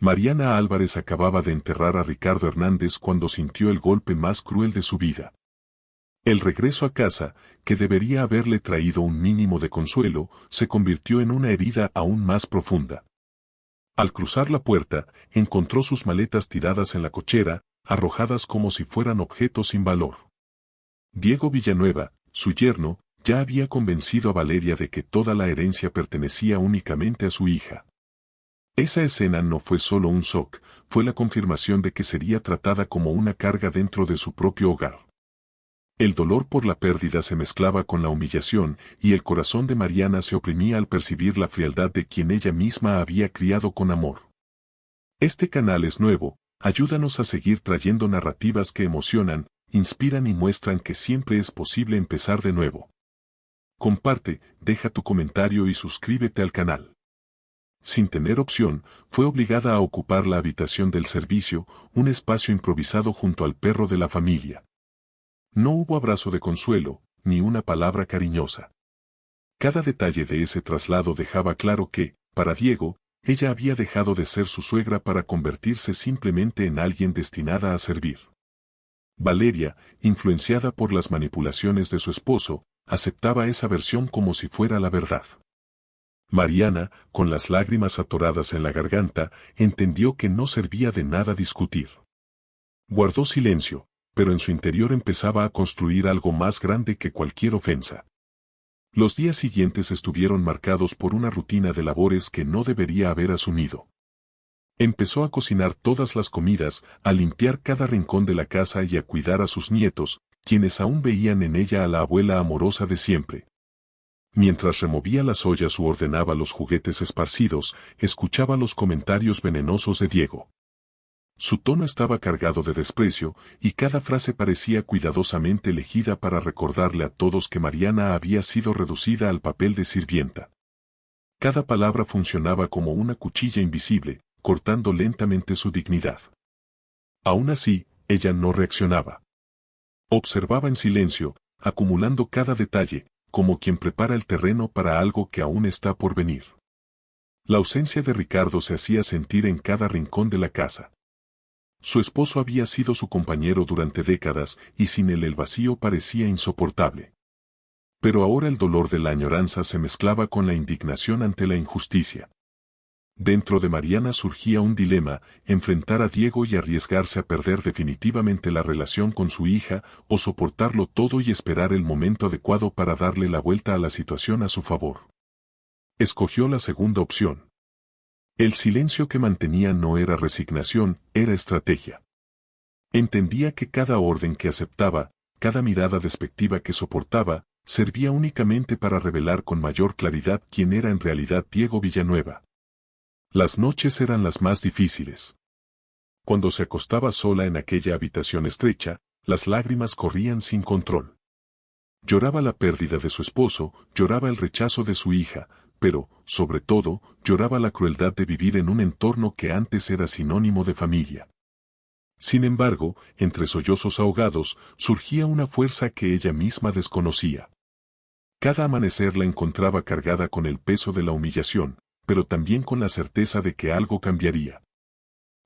Mariana Álvarez acababa de enterrar a Ricardo Hernández cuando sintió el golpe más cruel de su vida. El regreso a casa, que debería haberle traído un mínimo de consuelo, se convirtió en una herida aún más profunda. Al cruzar la puerta, encontró sus maletas tiradas en la cochera, arrojadas como si fueran objetos sin valor. Diego Villanueva, su yerno, ya había convencido a Valeria de que toda la herencia pertenecía únicamente a su hija. Esa escena no fue solo un shock, fue la confirmación de que sería tratada como una carga dentro de su propio hogar. El dolor por la pérdida se mezclaba con la humillación, y el corazón de Mariana se oprimía al percibir la frialdad de quien ella misma había criado con amor. Este canal es nuevo, ayúdanos a seguir trayendo narrativas que emocionan, inspiran y muestran que siempre es posible empezar de nuevo. Comparte, deja tu comentario y suscríbete al canal. Sin tener opción, fue obligada a ocupar la habitación del servicio, un espacio improvisado junto al perro de la familia. No hubo abrazo de consuelo, ni una palabra cariñosa. Cada detalle de ese traslado dejaba claro que, para Diego, ella había dejado de ser su suegra para convertirse simplemente en alguien destinada a servir. Valeria, influenciada por las manipulaciones de su esposo, aceptaba esa versión como si fuera la verdad. Mariana, con las lágrimas atoradas en la garganta, entendió que no servía de nada discutir. Guardó silencio, pero en su interior empezaba a construir algo más grande que cualquier ofensa. Los días siguientes estuvieron marcados por una rutina de labores que no debería haber asumido. Empezó a cocinar todas las comidas, a limpiar cada rincón de la casa y a cuidar a sus nietos, quienes aún veían en ella a la abuela amorosa de siempre. Mientras removía las ollas u ordenaba los juguetes esparcidos, escuchaba los comentarios venenosos de Diego. Su tono estaba cargado de desprecio, y cada frase parecía cuidadosamente elegida para recordarle a todos que Mariana había sido reducida al papel de sirvienta. Cada palabra funcionaba como una cuchilla invisible, cortando lentamente su dignidad. Aún así, ella no reaccionaba. Observaba en silencio, acumulando cada detalle, como quien prepara el terreno para algo que aún está por venir. La ausencia de Ricardo se hacía sentir en cada rincón de la casa. Su esposo había sido su compañero durante décadas y sin él el vacío parecía insoportable. Pero ahora el dolor de la añoranza se mezclaba con la indignación ante la injusticia. Dentro de Mariana surgía un dilema, enfrentar a Diego y arriesgarse a perder definitivamente la relación con su hija, o soportarlo todo y esperar el momento adecuado para darle la vuelta a la situación a su favor. Escogió la segunda opción. El silencio que mantenía no era resignación, era estrategia. Entendía que cada orden que aceptaba, cada mirada despectiva que soportaba, servía únicamente para revelar con mayor claridad quién era en realidad Diego Villanueva. Las noches eran las más difíciles. Cuando se acostaba sola en aquella habitación estrecha, las lágrimas corrían sin control. Lloraba la pérdida de su esposo, lloraba el rechazo de su hija, pero, sobre todo, lloraba la crueldad de vivir en un entorno que antes era sinónimo de familia. Sin embargo, entre sollozos ahogados, surgía una fuerza que ella misma desconocía. Cada amanecer la encontraba cargada con el peso de la humillación, pero también con la certeza de que algo cambiaría.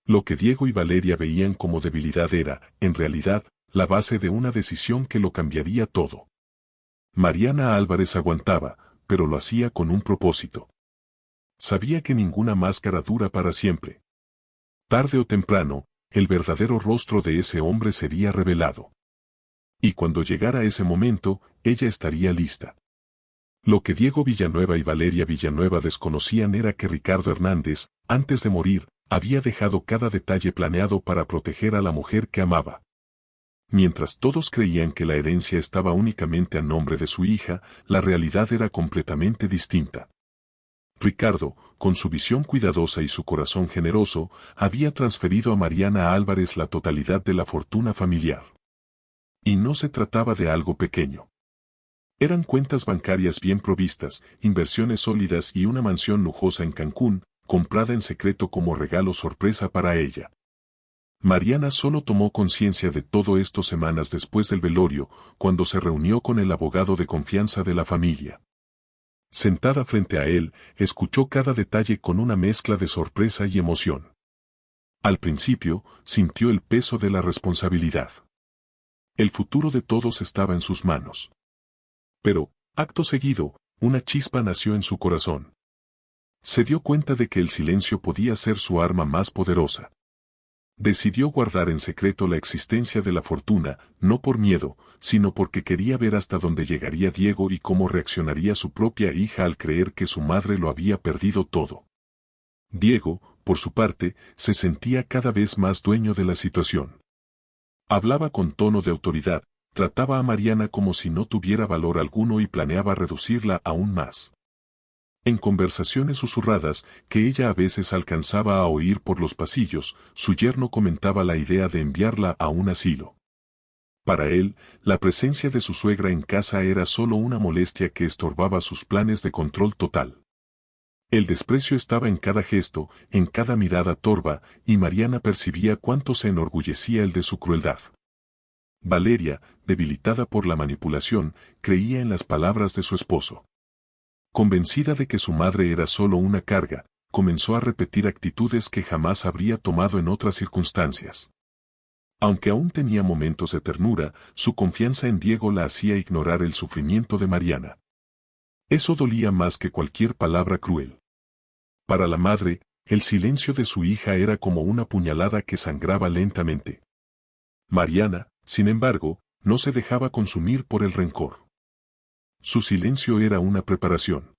Lo que Diego y Valeria veían como debilidad era, en realidad, la base de una decisión que lo cambiaría todo. Mariana Álvarez aguantaba, pero lo hacía con un propósito. Sabía que ninguna máscara dura para siempre. Tarde o temprano, el verdadero rostro de ese hombre sería revelado. Y cuando llegara ese momento, ella estaría lista. Lo que Diego Villanueva y Valeria Villanueva desconocían era que Ricardo Hernández, antes de morir, había dejado cada detalle planeado para proteger a la mujer que amaba. Mientras todos creían que la herencia estaba únicamente a nombre de su hija, la realidad era completamente distinta. Ricardo, con su visión cuidadosa y su corazón generoso, había transferido a Mariana Álvarez la totalidad de la fortuna familiar. Y no se trataba de algo pequeño. Eran cuentas bancarias bien provistas, inversiones sólidas y una mansión lujosa en Cancún, comprada en secreto como regalo sorpresa para ella. Mariana solo tomó conciencia de todo esto semanas después del velorio, cuando se reunió con el abogado de confianza de la familia. Sentada frente a él, escuchó cada detalle con una mezcla de sorpresa y emoción. Al principio, sintió el peso de la responsabilidad. El futuro de todos estaba en sus manos. Pero, acto seguido, una chispa nació en su corazón. Se dio cuenta de que el silencio podía ser su arma más poderosa. Decidió guardar en secreto la existencia de la fortuna, no por miedo, sino porque quería ver hasta dónde llegaría Diego y cómo reaccionaría su propia hija al creer que su madre lo había perdido todo. Diego, por su parte, se sentía cada vez más dueño de la situación. Hablaba con tono de autoridad, trataba a Mariana como si no tuviera valor alguno y planeaba reducirla aún más. En conversaciones susurradas, que ella a veces alcanzaba a oír por los pasillos, su yerno comentaba la idea de enviarla a un asilo. Para él, la presencia de su suegra en casa era solo una molestia que estorbaba sus planes de control total. El desprecio estaba en cada gesto, en cada mirada torva, y Mariana percibía cuánto se enorgullecía él de su crueldad. Valeria, debilitada por la manipulación, creía en las palabras de su esposo. Convencida de que su madre era solo una carga, comenzó a repetir actitudes que jamás habría tomado en otras circunstancias. Aunque aún tenía momentos de ternura, su confianza en Diego la hacía ignorar el sufrimiento de Mariana. Eso dolía más que cualquier palabra cruel. Para la madre, el silencio de su hija era como una puñalada que sangraba lentamente. Mariana, sin embargo, no se dejaba consumir por el rencor. Su silencio era una preparación.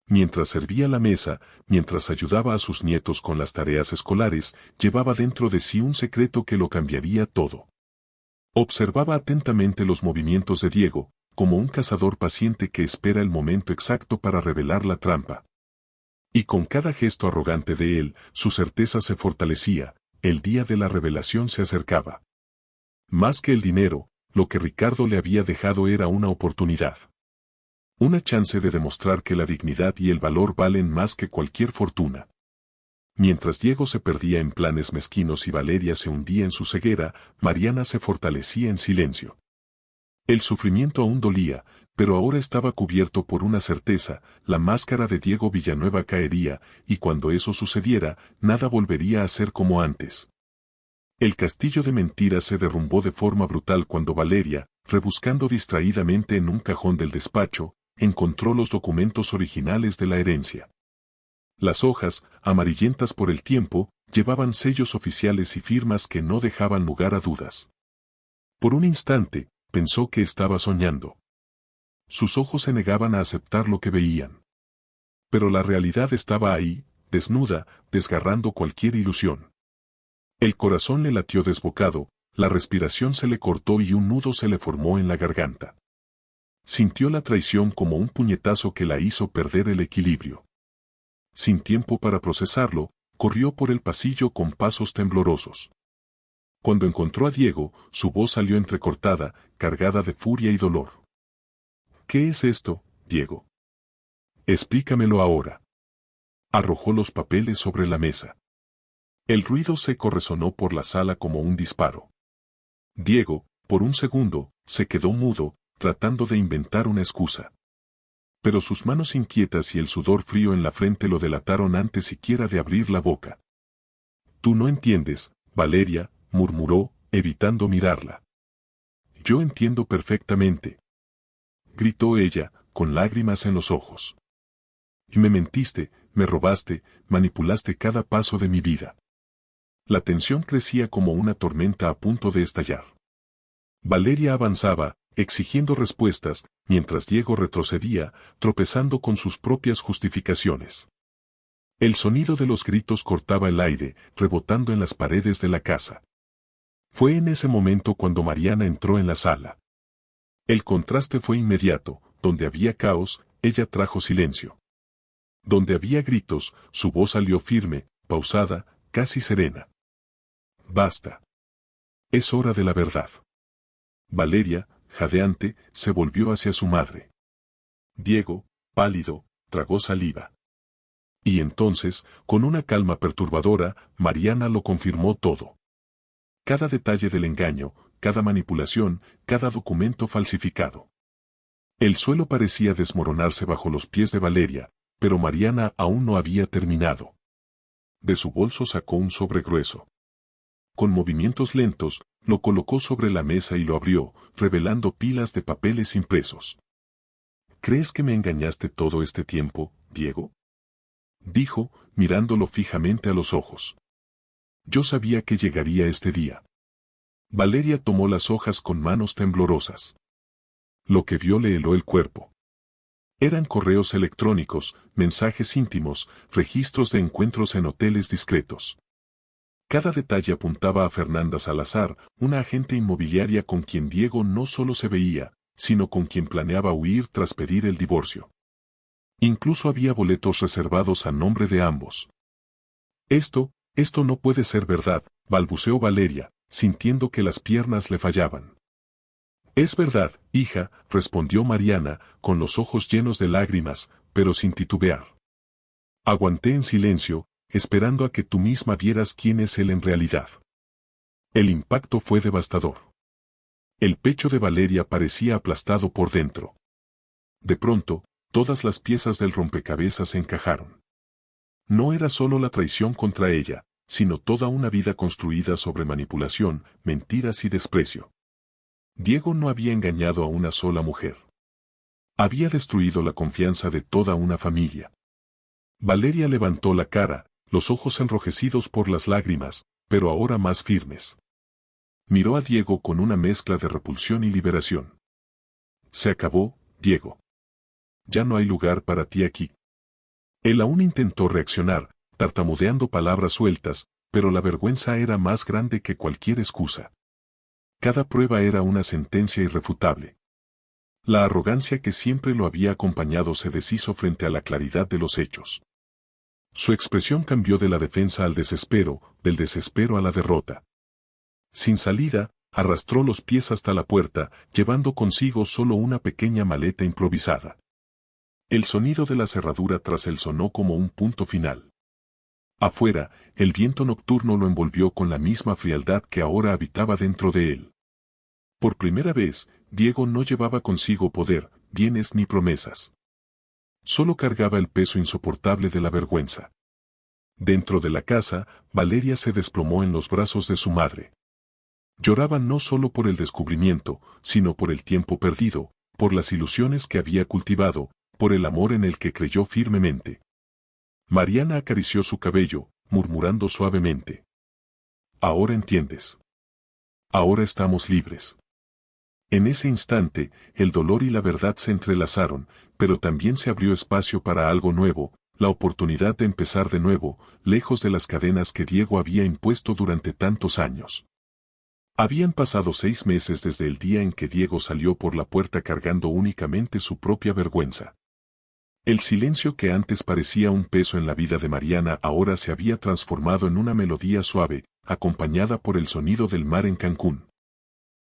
Mientras servía la mesa, mientras ayudaba a sus nietos con las tareas escolares, llevaba dentro de sí un secreto que lo cambiaría todo. Observaba atentamente los movimientos de Diego, como un cazador paciente que espera el momento exacto para revelar la trampa. Y con cada gesto arrogante de él, su certeza se fortalecía, el día de la revelación se acercaba. Más que el dinero, lo que Ricardo le había dejado era una oportunidad. Una chance de demostrar que la dignidad y el valor valen más que cualquier fortuna. Mientras Diego se perdía en planes mezquinos y Valeria se hundía en su ceguera, Mariana se fortalecía en silencio. El sufrimiento aún dolía, pero ahora estaba cubierto por una certeza: la máscara de Diego Villanueva caería, y cuando eso sucediera, nada volvería a ser como antes. El castillo de mentiras se derrumbó de forma brutal cuando Valeria, rebuscando distraídamente en un cajón del despacho, encontró los documentos originales de la herencia. Las hojas, amarillentas por el tiempo, llevaban sellos oficiales y firmas que no dejaban lugar a dudas. Por un instante, pensó que estaba soñando. Sus ojos se negaban a aceptar lo que veían. Pero la realidad estaba ahí, desnuda, desgarrando cualquier ilusión. El corazón le latió desbocado, la respiración se le cortó y un nudo se le formó en la garganta. Sintió la traición como un puñetazo que la hizo perder el equilibrio. Sin tiempo para procesarlo, corrió por el pasillo con pasos temblorosos. Cuando encontró a Diego, su voz salió entrecortada, cargada de furia y dolor. ¿Qué es esto, Diego? Explícamelo ahora. Arrojó los papeles sobre la mesa. El ruido seco resonó por la sala como un disparo. Diego, por un segundo, se quedó mudo, tratando de inventar una excusa. Pero sus manos inquietas y el sudor frío en la frente lo delataron antes siquiera de abrir la boca. Tú no entiendes, Valeria, murmuró, evitando mirarla. Yo entiendo perfectamente, gritó ella, con lágrimas en los ojos. Y me mentiste, me robaste, manipulaste cada paso de mi vida. La tensión crecía como una tormenta a punto de estallar. Valeria avanzaba, exigiendo respuestas, mientras Diego retrocedía, tropezando con sus propias justificaciones. El sonido de los gritos cortaba el aire, rebotando en las paredes de la casa. Fue en ese momento cuando Mariana entró en la sala. El contraste fue inmediato: donde había caos, ella trajo silencio. Donde había gritos, su voz salió firme, pausada, casi serena. Basta. Es hora de la verdad. Valeria, jadeante, se volvió hacia su madre. Diego, pálido, tragó saliva. Y entonces, con una calma perturbadora, Mariana lo confirmó todo. Cada detalle del engaño, cada manipulación, cada documento falsificado. El suelo parecía desmoronarse bajo los pies de Valeria, pero Mariana aún no había terminado. De su bolso sacó un sobre grueso. Con movimientos lentos, lo colocó sobre la mesa y lo abrió, revelando pilas de papeles impresos. ¿Crees que me engañaste todo este tiempo, Diego?, dijo, mirándolo fijamente a los ojos. Yo sabía que llegaría este día. Valeria tomó las hojas con manos temblorosas. Lo que vio le heló el cuerpo. Eran correos electrónicos, mensajes íntimos, registros de encuentros en hoteles discretos. Cada detalle apuntaba a Fernanda Salazar, una agente inmobiliaria con quien Diego no solo se veía, sino con quien planeaba huir tras pedir el divorcio. Incluso había boletos reservados a nombre de ambos. Esto no puede ser verdad, balbuceó Valeria, sintiendo que las piernas le fallaban. Es verdad, hija, respondió Mariana, con los ojos llenos de lágrimas, pero sin titubear. Aguanté en silencio, esperando a que tú misma vieras quién es él en realidad. El impacto fue devastador. El pecho de Valeria parecía aplastado por dentro. De pronto, todas las piezas del rompecabezas encajaron. No era solo la traición contra ella, sino toda una vida construida sobre manipulación, mentiras y desprecio. Diego no había engañado a una sola mujer. Había destruido la confianza de toda una familia. Valeria levantó la cara, los ojos enrojecidos por las lágrimas, pero ahora más firmes. Miró a Diego con una mezcla de repulsión y liberación. Se acabó, Diego. Ya no hay lugar para ti aquí. Él aún intentó reaccionar, tartamudeando palabras sueltas, pero la vergüenza era más grande que cualquier excusa. Cada prueba era una sentencia irrefutable. La arrogancia que siempre lo había acompañado se deshizo frente a la claridad de los hechos. Su expresión cambió de la defensa al desespero, del desespero a la derrota. Sin salida, arrastró los pies hasta la puerta, llevando consigo solo una pequeña maleta improvisada. El sonido de la cerradura tras él sonó como un punto final. Afuera, el viento nocturno lo envolvió con la misma frialdad que ahora habitaba dentro de él. Por primera vez, Diego no llevaba consigo poder, bienes ni promesas. Solo cargaba el peso insoportable de la vergüenza. Dentro de la casa, Valeria se desplomó en los brazos de su madre. Lloraba no solo por el descubrimiento, sino por el tiempo perdido, por las ilusiones que había cultivado, por el amor en el que creyó firmemente. Mariana acarició su cabello, murmurando suavemente. Ahora entiendes. Ahora estamos libres. En ese instante, el dolor y la verdad se entrelazaron, pero también se abrió espacio para algo nuevo, la oportunidad de empezar de nuevo, lejos de las cadenas que Diego había impuesto durante tantos años. Habían pasado 6 meses desde el día en que Diego salió por la puerta cargando únicamente su propia vergüenza. El silencio que antes parecía un peso en la vida de Mariana ahora se había transformado en una melodía suave, acompañada por el sonido del mar en Cancún.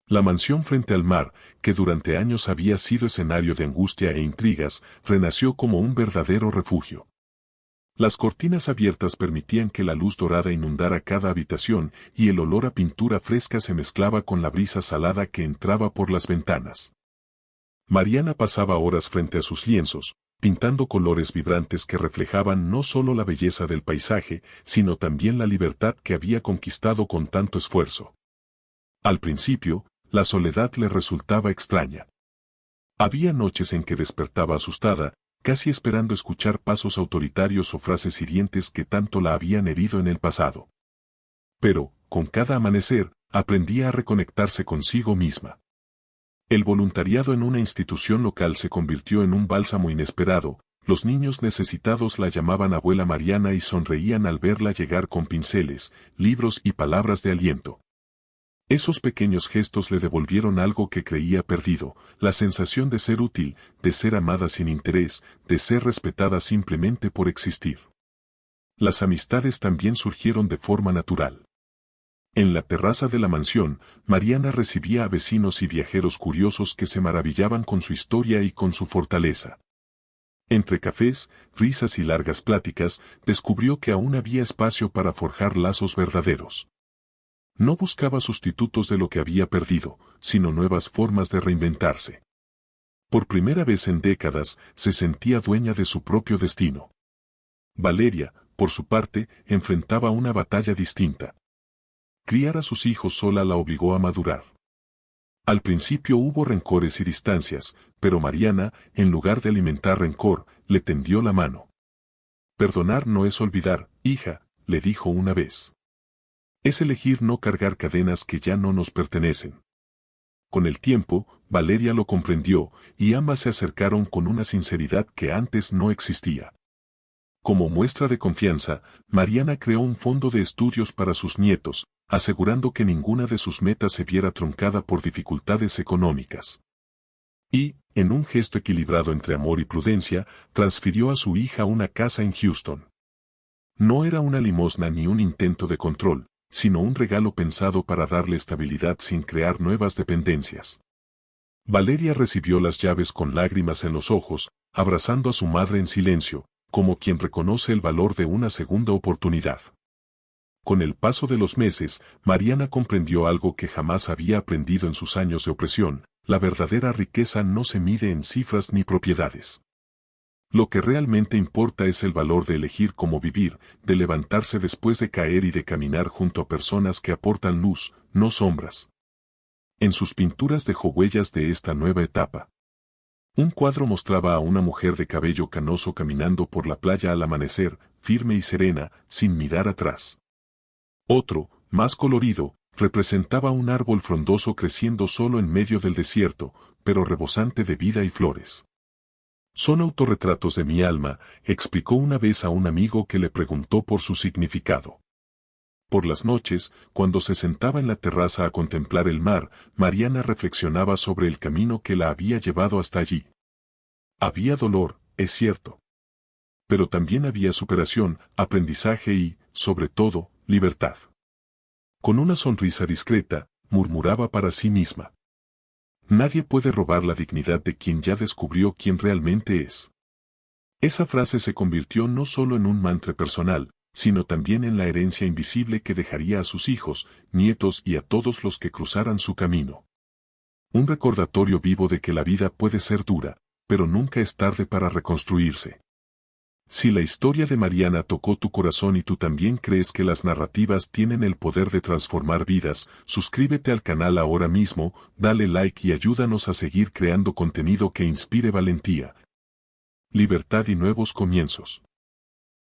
La mansión frente al mar, que durante años había sido escenario de angustia e intrigas, renació como un verdadero refugio. Las cortinas abiertas permitían que la luz dorada inundara cada habitación y el olor a pintura fresca se mezclaba con la brisa salada que entraba por las ventanas. Mariana pasaba horas frente a sus lienzos, pintando colores vibrantes que reflejaban no solo la belleza del paisaje, sino también la libertad que había conquistado con tanto esfuerzo. Al principio, la soledad le resultaba extraña. Había noches en que despertaba asustada, casi esperando escuchar pasos autoritarios o frases hirientes que tanto la habían herido en el pasado. Pero, con cada amanecer, aprendía a reconectarse consigo misma. El voluntariado en una institución local se convirtió en un bálsamo inesperado, los niños necesitados la llamaban abuela Mariana y sonreían al verla llegar con pinceles, libros y palabras de aliento. Esos pequeños gestos le devolvieron algo que creía perdido, la sensación de ser útil, de ser amada sin interés, de ser respetada simplemente por existir. Las amistades también surgieron de forma natural. En la terraza de la mansión, Mariana recibía a vecinos y viajeros curiosos que se maravillaban con su historia y con su fortaleza. Entre cafés, risas y largas pláticas, descubrió que aún había espacio para forjar lazos verdaderos. No buscaba sustitutos de lo que había perdido, sino nuevas formas de reinventarse. Por primera vez en décadas, se sentía dueña de su propio destino. Valeria, por su parte, enfrentaba una batalla distinta. Criar a sus hijos sola la obligó a madurar. Al principio hubo rencores y distancias, pero Mariana, en lugar de alimentar rencor, le tendió la mano. Perdonar no es olvidar, hija, le dijo una vez. Es elegir no cargar cadenas que ya no nos pertenecen. Con el tiempo, Valeria lo comprendió, y ambas se acercaron con una sinceridad que antes no existía. Como muestra de confianza, Mariana creó un fondo de estudios para sus nietos, asegurando que ninguna de sus metas se viera truncada por dificultades económicas. Y, en un gesto equilibrado entre amor y prudencia, transfirió a su hija una casa en Houston. No era una limosna ni un intento de control, sino un regalo pensado para darle estabilidad sin crear nuevas dependencias. Valeria recibió las llaves con lágrimas en los ojos, abrazando a su madre en silencio, como quien reconoce el valor de una segunda oportunidad. Con el paso de los meses, Mariana comprendió algo que jamás había aprendido en sus años de opresión: la verdadera riqueza no se mide en cifras ni propiedades. Lo que realmente importa es el valor de elegir cómo vivir, de levantarse después de caer y de caminar junto a personas que aportan luz, no sombras. En sus pinturas dejó huellas de esta nueva etapa. Un cuadro mostraba a una mujer de cabello canoso caminando por la playa al amanecer, firme y serena, sin mirar atrás. Otro, más colorido, representaba un árbol frondoso creciendo solo en medio del desierto, pero rebosante de vida y flores. Son autorretratos de mi alma, explicó una vez a un amigo que le preguntó por su significado. Por las noches, cuando se sentaba en la terraza a contemplar el mar, Mariana reflexionaba sobre el camino que la había llevado hasta allí. Había dolor, es cierto. Pero también había superación, aprendizaje y, sobre todo, libertad. Con una sonrisa discreta, murmuraba para sí misma: nadie puede robar la dignidad de quien ya descubrió quién realmente es. Esa frase se convirtió no solo en un mantra personal, sino también en la herencia invisible que dejaría a sus hijos, nietos y a todos los que cruzaran su camino. Un recordatorio vivo de que la vida puede ser dura, pero nunca es tarde para reconstruirse. Si la historia de Mariana tocó tu corazón y tú también crees que las narrativas tienen el poder de transformar vidas, suscríbete al canal ahora mismo, dale like y ayúdanos a seguir creando contenido que inspire valentía, libertad y nuevos comienzos.